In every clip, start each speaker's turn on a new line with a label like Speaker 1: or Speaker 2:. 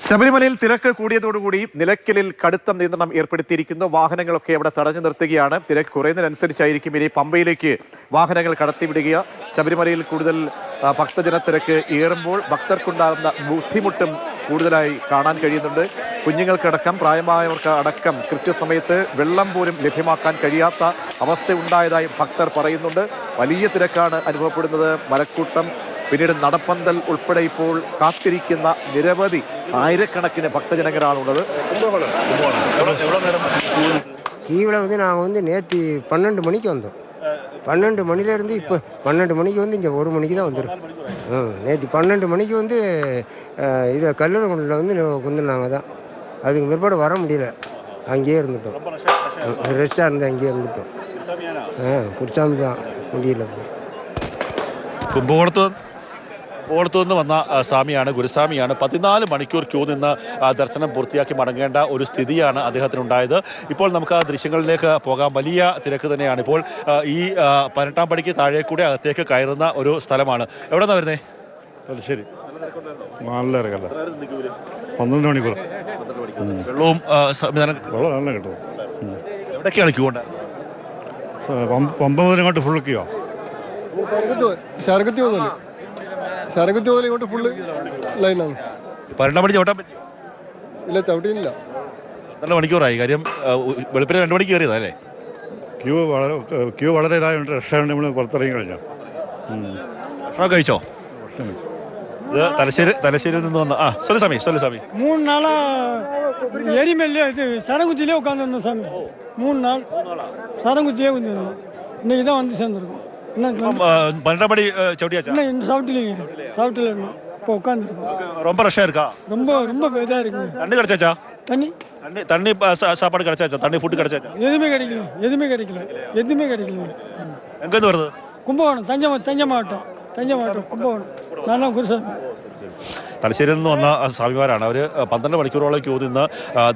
Speaker 1: ശബരിമലയിൽ തിരക്ക് കൂടിയതോടുകൂടി നിലയ്ക്കലിൽ കടുത്ത നിയന്ത്രണം ഏർപ്പെടുത്തിയിരിക്കുന്നു. വാഹനങ്ങളൊക്കെ അവിടെ തടഞ്ഞു നിർത്തുകയാണ്. തിരക്ക് കുറയുന്നതിനനുസരിച്ചായിരിക്കും ഇനി പമ്പയിലേക്ക് വാഹനങ്ങൾ കടത്തിവിടുക. ശബരിമലയിൽ കൂടുതൽ ഭക്തജനത്തിരക്ക് ഏറുമ്പോൾ ഭക്തർക്കുണ്ടാകുന്ന ബുദ്ധിമുട്ടും കൂടുതലായി കാണാൻ കഴിയുന്നുണ്ട്. കുഞ്ഞുങ്ങൾക്കടക്കം പ്രായമായവർക്ക് അടക്കം കൃത്യസമയത്ത് വെള്ളം പോലും ലഭ്യമാക്കാൻ കഴിയാത്ത അവസ്ഥ ഉണ്ടായതായി ഭക്തർ പറയുന്നുണ്ട്. വലിയ തിരക്കാണ് അനുഭവപ്പെടുന്നത്. മലക്കൂട്ടം, പിന്നീട് നടപ്പന്തൽ ഉൾപ്പെടെ ഇപ്പോൾ കാത്തിരിക്കുന്ന നിരവധി ആയിരക്കണക്കിന് ഭക്തജനങ്ങളാണുള്ളത്.
Speaker 2: ഇവിടെ நாங்கள் நேற்று 12 மணிக்கு வந்தோம். 12 மணிலேருந்து இப்போ 12 மணிக்கு இங்கே 1 மணிக்கு தான் வந்துடும். நேற்று 12 மணிக்கு இதை கல்லூரியில் கொண்டுனாங்க தான். அதுக்கு பிற்பாடு வர முடியல, அங்கேயே இருந்துட்டோம். ரெஸ்டாக இருந்து அங்கேயே இருந்துட்டோம். കുറിച്ചാമി தான் முடியல.
Speaker 3: കുംഭകോണത്തു നിന്ന് വന്ന സ്വാമിയാണ്, ഗുരുസ്വാമിയാണ്. 14 മണിക്കൂർ ക്യൂ നിന്ന് ദർശനം പൂർത്തിയാക്കി മടങ്ങേണ്ട ഒരു സ്ഥിതിയാണ് അദ്ദേഹത്തിനുണ്ടായത്. ഇപ്പോൾ നമുക്ക് ആ ദൃശ്യങ്ങളിലേക്ക് പോകാം. വലിയ തിരക്ക് തന്നെയാണ് ഇപ്പോൾ. ഈ 18-ാം പടിക്ക് താഴെ കൂടെ അകത്തേക്ക് കയറുന്ന ഒരു സ്ഥലമാണ്. എവിടെ നിന്നാണ് വരുന്നേ?
Speaker 4: ശരി, നല്ല ഇറക്കല്ല. 12 മണിക്കൂർ
Speaker 3: വെള്ളവും സംവിധാനം
Speaker 4: നല്ല കിട്ടും.
Speaker 3: എവിടേക്കാണ് ക്യൂ ഉണ്ട്?
Speaker 4: പമ്പ മുതൽ ഇങ്ങോട്ട് ഫുൾ ക്യൂവാ. ശരകത്തി മുതൽ ഇങ്ങോട്ട് ഫുള്ള് ലൈനാണ്.
Speaker 3: 12-ാം പടി ചവിട്ടാൻ പറ്റിയോ?
Speaker 4: ഇല്ല, ചവിട്ടിയില്ല.
Speaker 3: നല്ല മണിക്കൂറായി. കാര്യം വെളുപ്പിന് 2 മണിക്ക് കയറിയതാ അല്ലേ?
Speaker 4: ക്യൂ വളരെ ഇതായതുകൊണ്ട് രക്ഷയുണ്ട്. നമ്മൾ പുറത്തിറങ്ങി കഴിഞ്ഞാൽ
Speaker 3: ഭക്ഷണം കഴിച്ചോ? ഇത് തലശ്ശേരിയിൽ നിന്ന് വന്ന സ്വാമി
Speaker 5: 3 நாளா எரிமல்ல இது சரங்குத்திலே உட்காந்துருந்தோம் சாமி. 3 நாள் சரங்குத்திலே வந்துருந்தோம். இன்னைக்கு தான் வந்து சேர்ந்துருக்கோம்.
Speaker 3: 12-ாம் படி சவுட்டியாச்சா?
Speaker 5: இன்னும் சாப்பிட்டுல இப்போ உட்காந்துருக்கோம்.
Speaker 3: ரொம்ப ரஷ்ஷா இருக்கா?
Speaker 5: ரொம்ப இதா இருக்கு.
Speaker 3: தண்ணி கிடைச்சாச்சா? தண்ணி சாப்பாடு கிடைச்சாச்சா? தண்ணி ஃபுட் கிடைச்சாச்சா?
Speaker 5: எதுவுமே கிடைக்கல.
Speaker 3: எங்க இருந்து வருது?
Speaker 5: கும்பகோணம், தஞ்சை மாவட்டம் കുംഭകോണം. ഞാൻ ഗുരുസ്വാമി.
Speaker 3: തലശ്ശേരിയിൽ നിന്ന് വന്ന സ്വാമിമാരാണ്. അവർ 12 മണിക്കൂറോളം ക്യൂ നിന്ന്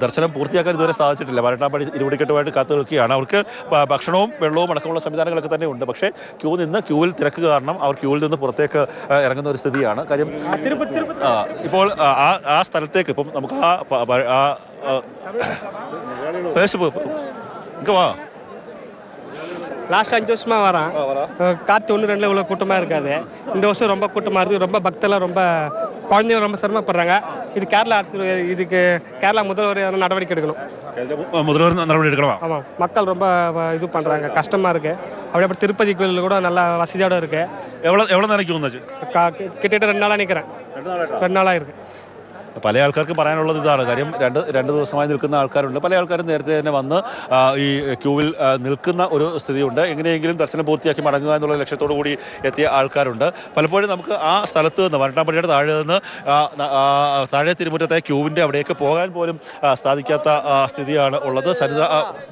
Speaker 3: ദർശനം പൂർത്തിയാക്കാൻ ഇതുവരെ സാധിച്ചിട്ടില്ല. 18-ാം പടി ഇരുപടിക്കെട്ടുമായിട്ട് കാത്തു നിൽക്കുകയാണ്. അവർക്ക് ഭക്ഷണവും വെള്ളവും അടക്കമുള്ള സംവിധാനങ്ങളൊക്കെ തന്നെ ഉണ്ട്. പക്ഷേ ക്യൂവിൽ തിരക്ക് കാരണം അവർ ക്യൂവിൽ നിന്ന് പുറത്തേക്ക് ഇറങ്ങുന്ന ഒരു സ്ഥിതിയാണ്. കാര്യം ഇപ്പോൾ ആ സ്ഥലത്തേക്ക് ഇപ്പം നമുക്ക്
Speaker 6: லாஸ்ட் 5 வருஷமா வரேன். காற்று 1-2 இவ்வளோ கூட்டமாக இருக்காது. இந்த வருஷம் ரொம்ப கூட்டமாக இருக்குது. ரொம்ப பக்தெல்லாம் ரொம்ப குழந்தைங்க ரொம்ப சிரமப்படுறாங்க. இது கேரளா அரசு, இதுக்கு கேரளா முதல்வர் நடவடிக்கை எடுக்கணும். ஆமாம், மக்கள் ரொம்ப இது பண்ணுறாங்க, கஷ்டமாக இருக்குது. அப்படியே அப்புறம் திருப்பதி கோயில் கூட நல்லா வசதியோடு இருக்குது.
Speaker 3: எவ்வளோ நாளைக்கு வந்துச்சு?
Speaker 6: கிட்டத்தட்ட 2 நாளாக நிற்கிறேன். 2 நாளாக இருக்குது.
Speaker 3: പല ആൾക്കാർക്കും പറയാനുള്ളത് ഇതാണ്. കാര്യം രണ്ട് ദിവസമായി നിൽക്കുന്ന ആൾക്കാരുണ്ട്. പല ആൾക്കാരും നേരത്തെ തന്നെ വന്ന് ഈ ക്യൂവിൽ നിൽക്കുന്ന ഒരു സ്ഥിതിയുണ്ട്. എങ്ങനെയെങ്കിലും ദർശനം പൂർത്തിയാക്കി മടങ്ങുക എന്നുള്ള ലക്ഷ്യത്തോടു കൂടി എത്തിയ ആൾക്കാരുണ്ട്. പലപ്പോഴും നമുക്ക് ആ സ്ഥലത്ത് നിന്ന് 18-ാം പടിയുടെ താഴെ നിന്ന് താഴെ തിരുമുറ്റത്തെ ക്യൂവിൻ്റെ അവിടേക്ക് പോകാൻ പോലും സാധിക്കാത്ത സ്ഥിതിയാണ് ഉള്ളത്.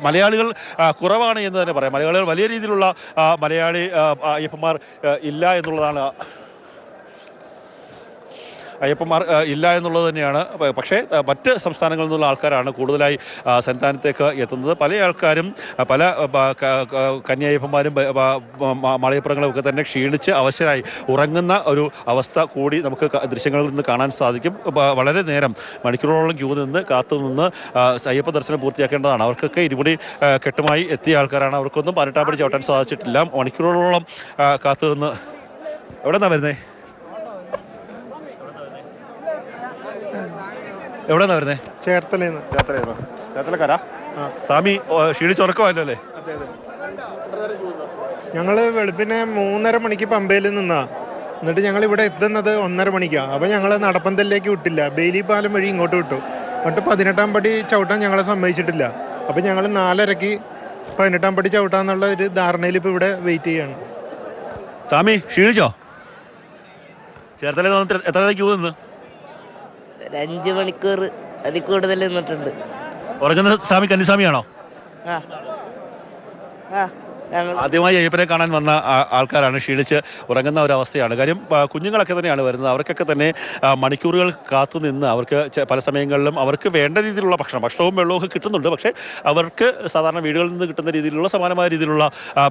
Speaker 3: മലയാളികൾ കുറവാണ് എന്ന് തന്നെ പറയാം. മലയാളികൾ വലിയ രീതിയിലുള്ള മലയാളി അയ്യപ്പന്മാർ ഇല്ല എന്നുള്ളത് തന്നെയാണ്. പക്ഷേ മറ്റ് സംസ്ഥാനങ്ങളിൽ നിന്നുള്ള ആൾക്കാരാണ് കൂടുതലായി സന്നിധാനത്തേക്ക് എത്തുന്നത്. പല ആൾക്കാരും പല കന്യായപ്പന്മാരും മലയപ്പുറങ്ങളും ഒക്കെ തന്നെ ക്ഷീണിച്ച് അവശരായി ഉറങ്ങുന്ന ഒരു അവസ്ഥ കൂടി നമുക്ക് ദൃശ്യങ്ങളിൽ നിന്ന് കാണാൻ സാധിക്കും. വളരെ നേരം മണിക്കൂറോളം ക്യൂ നിന്ന് കാത്തുനിന്ന് അയ്യപ്പ ദർശനം പൂർത്തിയാക്കേണ്ടതാണ്. അവർക്കൊക്കെ ഇരുപടി കെട്ടുമായി എത്തിയ ആൾക്കാരാണ്. അവർക്കൊന്നും 18-ാം പടി ചവിട്ടാൻ സാധിച്ചിട്ടില്ല. മണിക്കൂറോളം കാത്തുനിന്ന്. എവിടെ നിന്നാണ് വരുന്നത്? എവിടെന്നാ വരുന്നേ? ചേർത്തലക്കാരാ? സ്വാമി ക്ഷീണിച്ചുറക്കമല്ലോ അല്ലേ?
Speaker 7: ഞങ്ങള് വെളുപ്പിനെ 3:30 മണിക്ക് പമ്പയിൽ നിന്നാ. എന്നിട്ട് ഞങ്ങൾ ഇവിടെ എത്തുന്നത് 1:30 മണിക്കാണ്. അപ്പോൾ ഞങ്ങൾ നടപ്പന്തലിലേക്ക് വിട്ടില്ല, ബെയിലി പാലം വഴി ഇങ്ങോട്ട് വിട്ടു. എന്നിട്ട് 18-ാം പടി ചവിട്ടാൻ ഞങ്ങളെ സമ്മതിച്ചിട്ടില്ല. അപ്പം ഞങ്ങൾ 4:30-ക്ക് 18-ാം പടി ചവിട്ടാന്നുള്ള ഒരു ധാരണയിൽ ഇപ്പോൾ ഇവിടെ വെയിറ്റ് ചെയ്യാണ്.
Speaker 3: സ്വാമി ക്ഷീണിച്ചോ? ചേർത്തല എത്ര ക്യൂ നിന്ന്?
Speaker 8: 5 മണിക്കൂർ അതിൽ കൂടുതൽ നിന്നിട്ടുണ്ട്.
Speaker 3: ഉറങ്ങുന്ന സ്വാമി കന്നിസ്വാമിയാണോ? ആദ്യമായി അയ്യപ്പനെ കാണാൻ വന്ന ആൾക്കാരാണ് ക്ഷീണിച്ച് ഉറങ്ങുന്ന ഒരവസ്ഥയാണ്. കാര്യം കുഞ്ഞുങ്ങളൊക്കെ തന്നെയാണ് വരുന്നത്. അവർക്കൊക്കെ തന്നെ മണിക്കൂറുകൾ കാത്തു നിന്ന് അവർക്ക് പല സമയങ്ങളിലും അവർക്ക് വേണ്ട രീതിയിലുള്ള ഭക്ഷണവും വെള്ളവും ഒക്കെ കിട്ടുന്നുണ്ട്. പക്ഷേ അവർക്ക് സാധാരണ വീടുകളിൽ നിന്ന് കിട്ടുന്ന രീതിയിലുള്ള സമാനമായ രീതിയിലുള്ള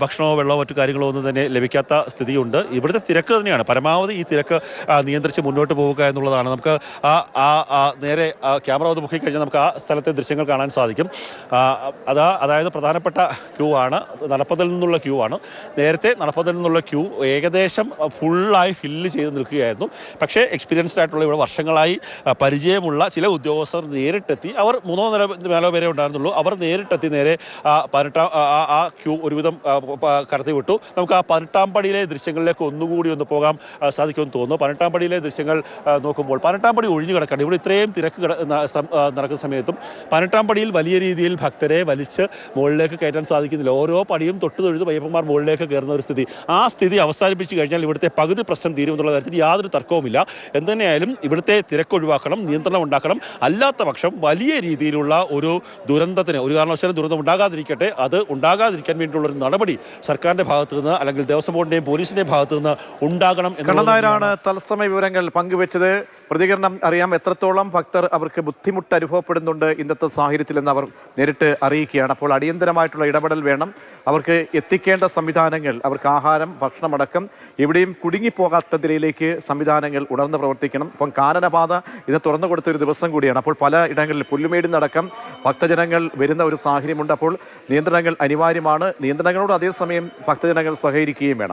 Speaker 3: ഭക്ഷണമോ വെള്ളമോ മറ്റു കാര്യങ്ങളോ ഒന്നും തന്നെ ലഭിക്കാത്ത സ്ഥിതിയുണ്ട്. ഇവിടുത്തെ തിരക്ക് തന്നെയാണ് പരമാവധി ഈ തിരക്ക് നിയന്ത്രിച്ച് മുന്നോട്ട് പോവുക എന്നുള്ളതാണ്. നമുക്ക് നേരെ ക്യാമറ ഒന്ന് പൊക്കി കഴിഞ്ഞാൽ നമുക്ക് ആ സ്ഥലത്തെ ദൃശ്യങ്ങൾ കാണാൻ സാധിക്കും. അതായത് പ്രധാനപ്പെട്ട ക്യൂ ആണ്, നടപ്പന്തലിൽ നിന്നുള്ള ക്യൂ ആണ്. നേരത്തെ നടപ്പന്തലിൽ നിന്നുള്ള ക്യൂ ഏകദേശം ഫുള്ളായി ഫില്ല് ചെയ്ത് നിൽക്കുകയായിരുന്നു. പക്ഷേ എക്സ്പീരിയൻസ്ഡ് ആയിട്ടുള്ള ഇവിടെ വർഷങ്ങളായി പരിചയമുള്ള ചില ഉദ്യോഗസ്ഥർ നേരിട്ടെത്തി, അവർ 3 നില വരെ ഉണ്ടായിരുന്നുള്ളൂ, അവർ നേരിട്ടെത്തി നേരെ 18 ആ ക്യൂ ഒരുവിധം കടത്തിവിട്ടു. നമുക്ക് ആ 18-ാം പടിയിലെ ദൃശ്യങ്ങളിലേക്ക് ഒന്നുകൂടി ഒന്ന് പോകാൻ സാധിക്കുമെന്ന് തോന്നുന്നു. 18-ാം പടിയിലെ ദൃശ്യങ്ങൾ നോക്കുമ്പോൾ 18-ാം പടി ഒഴിഞ്ഞു കിടക്കാണ്. ഇവിടെ ഇത്രയും തിരക്ക് നടക്കുന്ന സമയത്തും 18-ാം പടിയിൽ വലിയ രീതിയിൽ ഭക്തരെ വലിച്ച് മുകളിലേക്ക് കയറ്റാൻ സാധിക്കുന്നില്ല. ഓരോ പടിയും തൊട്ട് തൊഴുത് അയ്യപ്പന്മാർ മുകളിലേക്ക് കയറുന്ന ഒരു സ്ഥിതി, ആ സ്ഥിതി അവസാനിപ്പിച്ച് കഴിഞ്ഞാൽ ഇവിടുത്തെ പകുതി പ്രശ്നം തീരുമെന്നുള്ള കാര്യത്തിൽ യാതൊരു തർക്കവുമില്ല. എന്തുതന്നെയായാലും ഇവിടുത്തെ തിരക്ക് ഒഴിവാക്കണം, നിയന്ത്രണം ഉണ്ടാക്കണം. അല്ലാത്ത പക്ഷം വലിയ രീതിയിലുള്ള ഒരു ദുരന്തത്തിന് ഒരു കാരണവശാലും ദുരന്തം ഉണ്ടാകാതിരിക്കട്ടെ, അത് ഉണ്ടാകാതിരിക്കാൻ വേണ്ടിയുള്ള ഒരു നടപടി സർക്കാരിന്റെ ഭാഗത്തു നിന്ന് അല്ലെങ്കിൽ ദേവസ്വം ബോർഡിന്റെയും പോലീസിന്റെയും ഭാഗത്തു നിന്ന് ഉണ്ടാകണം.
Speaker 1: കണ്ണനായരാണ് തത്സമയ വിവരങ്ങൾ പങ്കുവെച്ചത്. പ്രതികരണം അറിയാം. എത്രത്തോളം ഭക്തർ അവർക്ക് ബുദ്ധിമുട്ട് അനുഭവപ്പെടുന്നുണ്ട് ഇന്നത്തെ സാഹചര്യത്തിൽ എന്ന് അവർ നേരിട്ട് അറിയിക്കുകയാണ്. അപ്പോൾ അടിയന്തരമായിട്ടുള്ള ഇടപെടൽ വേണം. അവർക്ക് എത്തിക്കേണ്ട സംവിധാനങ്ങൾ, അവർക്ക് ആഹാരം, ഭക്ഷണമടക്കം എവിടെയും കുടുങ്ങിപ്പോകാത്ത നിലയിലേക്ക് സംവിധാനങ്ങൾ ഉണർന്ന് പ്രവർത്തിക്കണം. അപ്പം കാനനപാത ഇത് തുറന്നു കൊടുത്തൊരു ദിവസം കൂടിയാണ്. അപ്പോൾ പല ഇടങ്ങളിൽ പുല്ലുമേടിൽ നടക്കം ഭക്തജനങ്ങൾ വരുന്ന ഒരു സാഹചര്യമുണ്ട്. അപ്പോൾ നിയന്ത്രണങ്ങൾ അനിവാര്യമാണ്. നിയന്ത്രണങ്ങളോട് അതേസമയം ഭക്തജനങ്ങൾ സഹകരിക്കുകയും വേണം.